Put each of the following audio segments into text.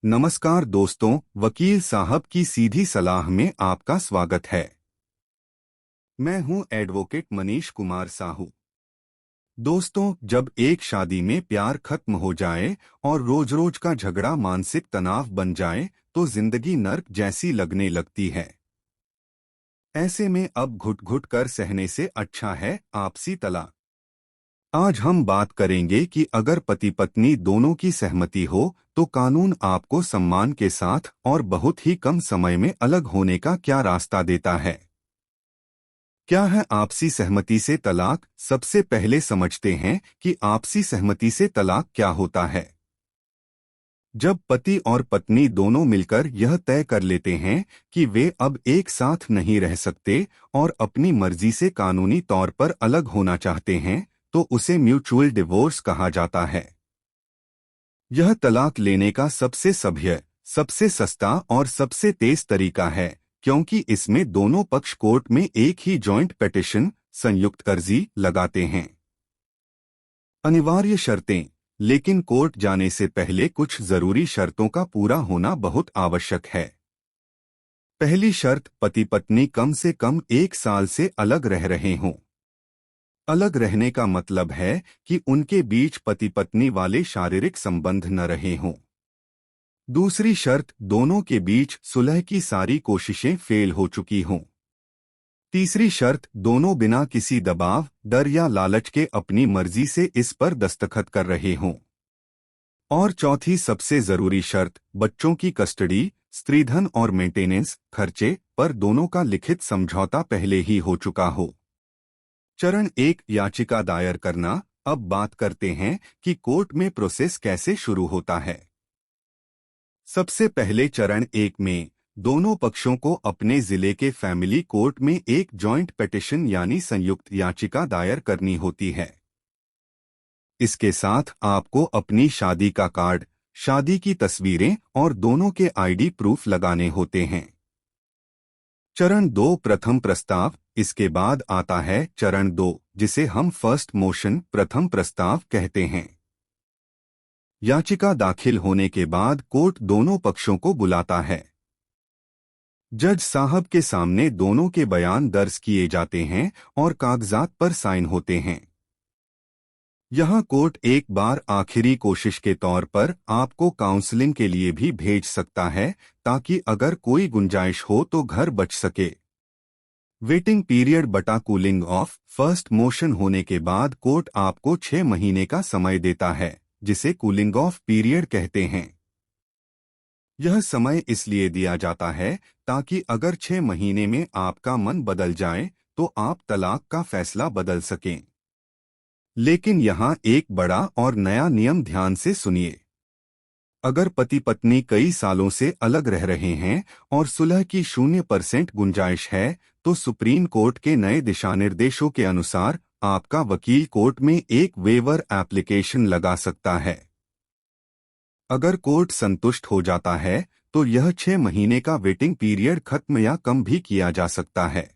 नमस्कार दोस्तों, वकील साहब की सीधी सलाह में आपका स्वागत है। मैं हूं एडवोकेट मनीष कुमार साहू। दोस्तों, जब एक शादी में प्यार खत्म हो जाए और रोज रोज का झगड़ा मानसिक तनाव बन जाए तो जिंदगी नर्क जैसी लगने लगती है। ऐसे में अब घुट घुट कर सहने से अच्छा है आपसी तलाक। आज हम बात करेंगे कि अगर पति पत्नी दोनों की सहमति हो तो कानून आपको सम्मान के साथ और बहुत ही कम समय में अलग होने का क्या रास्ता देता है। क्या है आपसी सहमति से तलाक? सबसे पहले समझते हैं कि आपसी सहमति से तलाक क्या होता है। जब पति और पत्नी दोनों मिलकर यह तय कर लेते हैं कि वे अब एक साथ नहीं रह सकते और अपनी मर्जी से कानूनी तौर पर अलग होना चाहते हैं, तो उसे म्यूचुअल डिवोर्स कहा जाता है। यह तलाक लेने का सबसे सभ्य, सबसे सस्ता और सबसे तेज तरीका है, क्योंकि इसमें दोनों पक्ष कोर्ट में एक ही जॉइंट पिटीशन, संयुक्त अर्जी लगाते हैं। अनिवार्य शर्तें। लेकिन कोर्ट जाने से पहले कुछ जरूरी शर्तों का पूरा होना बहुत आवश्यक है। पहली शर्त, पति पत्नी कम से कम 1 साल से अलग रह रहे हों। अलग रहने का मतलब है कि उनके बीच पति पत्नी वाले शारीरिक संबंध न रहे हों। दूसरी शर्त, दोनों के बीच सुलह की सारी कोशिशें फेल हो चुकी हों। तीसरी शर्त, दोनों बिना किसी दबाव, डर या लालच के अपनी मर्जी से इस पर दस्तखत कर रहे हों। और चौथी सबसे जरूरी शर्त, बच्चों की कस्टडी, स्त्रीधन और मेंटेनेंस खर्चे पर दोनों का लिखित समझौता पहले ही हो चुका हो। चरण 1, याचिका दायर करना। अब बात करते हैं कि कोर्ट में प्रोसेस कैसे शुरू होता है। सबसे पहले चरण 1 में दोनों पक्षों को अपने जिले के फैमिली कोर्ट में एक जॉइंट पिटीशन यानी संयुक्त याचिका दायर करनी होती है। इसके साथ आपको अपनी शादी का कार्ड, शादी की तस्वीरें और दोनों के आईडी प्रूफ लगाने होते हैं। चरण 2, प्रथम प्रस्ताव। इसके बाद आता है चरण 2, जिसे हम फर्स्ट मोशन, प्रथम प्रस्ताव कहते हैं। याचिका दाखिल होने के बाद कोर्ट दोनों पक्षों को बुलाता है। जज साहब के सामने दोनों के बयान दर्ज किए जाते हैं और कागजात पर साइन होते हैं। यहाँ कोर्ट एक बार आखिरी कोशिश के तौर पर आपको काउंसलिंग के लिए भी भेज सकता है, ताकि अगर कोई गुंजाइश हो तो घर बच सके। वेटिंग पीरियड बटा कूलिंग ऑफ। फर्स्ट मोशन होने के बाद कोर्ट आपको 6 महीने का समय देता है, जिसे कूलिंग ऑफ पीरियड कहते हैं। यह समय इसलिए दिया जाता है ताकि अगर 6 महीने में आपका मन बदल जाए तो आप तलाक का फैसला बदल सकें। लेकिन यहाँ एक बड़ा और नया नियम ध्यान से सुनिए। अगर पति पत्नी कई सालों से अलग रह रहे हैं और सुलह की 0% गुंजाइश है, तो सुप्रीम कोर्ट के नए दिशानिर्देशों के अनुसार आपका वकील कोर्ट में एक वेवर एप्लीकेशन लगा सकता है। अगर कोर्ट संतुष्ट हो जाता है तो यह 6 महीने का वेटिंग पीरियड खत्म या कम भी किया जा सकता है।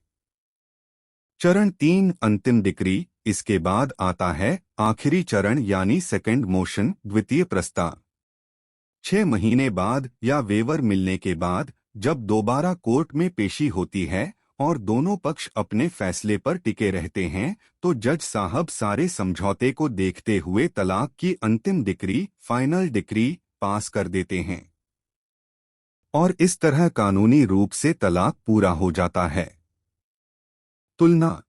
चरण 3, अंतिम डिक्री। इसके बाद आता है आखिरी चरण यानी सेकंड मोशन, द्वितीय प्रस्ताव। 6 महीने बाद या वेवर मिलने के बाद जब दोबारा कोर्ट में पेशी होती है और दोनों पक्ष अपने फैसले पर टिके रहते हैं, तो जज साहब सारे समझौते को देखते हुए तलाक की अंतिम डिक्री, फाइनल डिक्री, पास कर देते हैं। और इस तरह कानूनी रूप से तलाक पूरा हो जाता है। तुलना,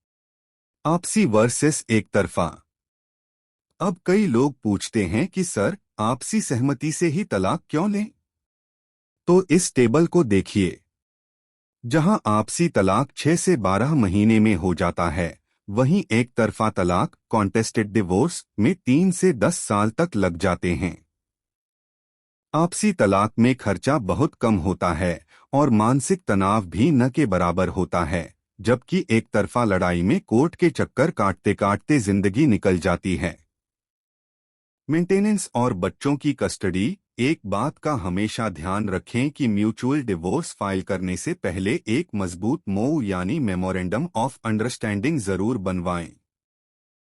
आपसी वर्सेस एक तरफा। अब कई लोग पूछते हैं कि सर, आपसी सहमति से ही तलाक क्यों लें? तो इस टेबल को देखिए। जहां आपसी तलाक 6 से 12 महीने में हो जाता है, वहीं एक तरफा तलाक, कॉन्टेस्टेड डिवोर्स, में 3 से 10 साल तक लग जाते हैं। आपसी तलाक में खर्चा बहुत कम होता है और मानसिक तनाव भी न के बराबर होता है, जबकि एक तरफा लड़ाई में कोर्ट के चक्कर काटते काटते जिंदगी निकल जाती है। मेंटेनेंस और बच्चों की कस्टडी। एक बात का हमेशा ध्यान रखें कि म्यूचुअल डिवोर्स फाइल करने से पहले एक मजबूत MOU यानी मेमोरेंडम ऑफ अंडरस्टैंडिंग जरूर बनवाएं।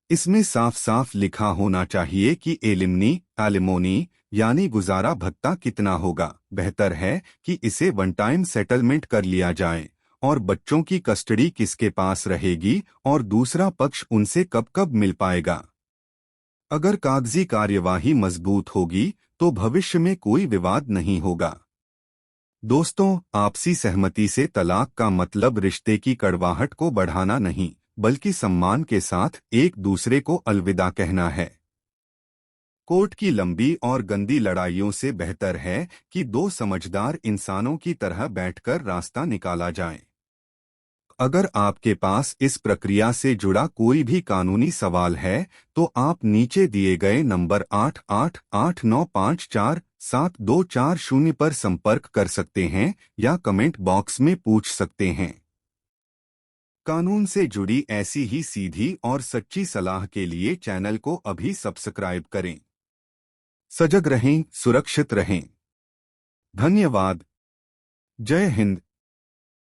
इसमें साफ साफ लिखा होना चाहिए कि एलिमनी, एलिमोनी, यानी गुजारा भत्ता कितना होगा। बेहतर है कि इसे वन टाइम सेटलमेंट कर लिया जाए। और बच्चों की कस्टडी किसके पास रहेगी और दूसरा पक्ष उनसे कब कब मिल पाएगा। अगर कागजी कार्यवाही मजबूत होगी तो भविष्य में कोई विवाद नहीं होगा। दोस्तों, आपसी सहमति से तलाक का मतलब रिश्ते की कड़वाहट को बढ़ाना नहीं, बल्कि सम्मान के साथ एक दूसरे को अलविदा कहना है। कोर्ट की लंबी और गंदी लड़ाइयों से बेहतर है कि दो समझदार इंसानों की तरह बैठकर रास्ता निकाला जाए। अगर आपके पास इस प्रक्रिया से जुड़ा कोई भी कानूनी सवाल है तो आप नीचे दिए गए नंबर 8889547240 पर संपर्क कर सकते हैं या कमेंट बॉक्स में पूछ सकते हैं। कानून से जुड़ी ऐसी ही सीधी और सच्ची सलाह के लिए चैनल को अभी सब्सक्राइब करें। सजग रहें, सुरक्षित रहें। धन्यवाद। जय हिंद।